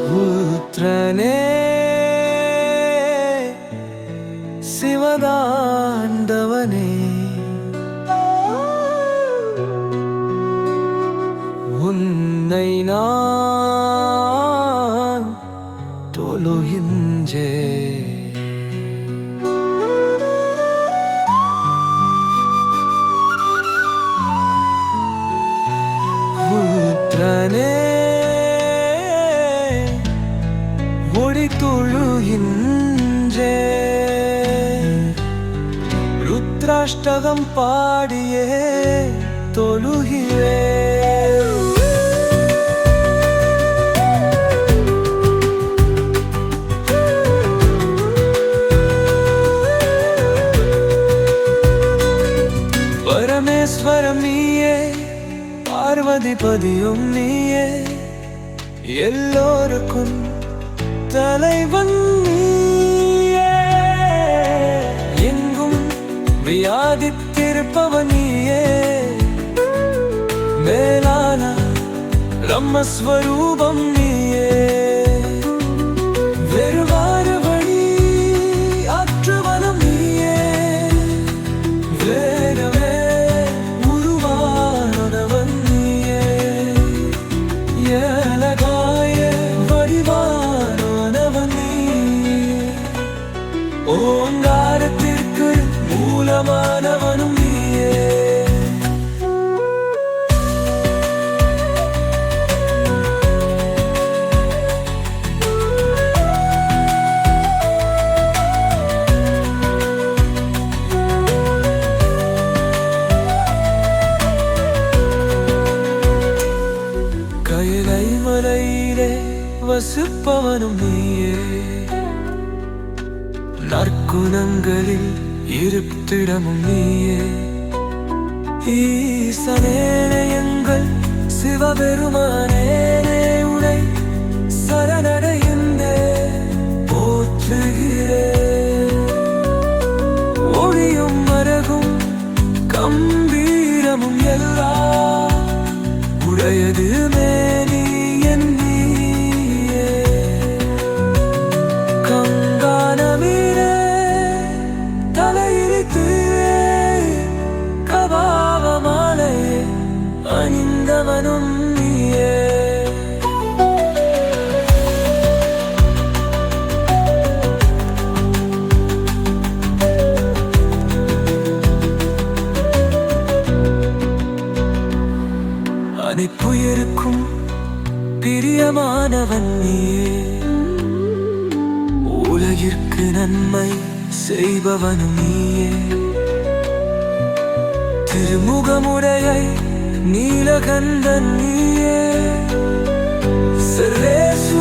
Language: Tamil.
புத்திரனே சிவதாண்டவனே உன்னை நான் தொழுகின்றே புத்திரனே ஒளி தொழுகின்றே ருத்ராஷ்டகம் பாடியே தொழுகிறே பரமேஸ்வரம் நீயே பார்வதிபதியும் நீயே எல்லோருக்கும் தலைவன் நீயே எங்கும் வியாதித்திருப்பவன் நீயே மேலான பிரம்மஸ்வரூபம் நீயே வெறுவாறு வழி ஆற்றுவனம் நீயே வேறவே உருவானவன் நீயே ஏலகாய வடிவானவன் நீயே ஓங்காரத்திற்கு மூலமானவனும் நீயே கைலை மலையிலே வசிப்பவனும் நீயே நற்குணங்களில் இருப்பிடமும் நீயே ஈசனேனே எங்கள் சிவபெருமானேனே உனை சரணடைந்தே போற்றுகிறேன் ஒளியும் மரகும் கம்பீரமும் எல்லாம் உடையது மேனி என் நீயே கங்கானமீரே தலையிரித்து கபாவமாலை அணிந்தவனும் நீயே அனைப்புயிருக்கும் பிரியமானவன் நீயே உலகிற்கு நன்மை செய்பவனும் நீயே திருமுகமுடையை நீலகண்டன் நீயே சர்வேஸ்வரன்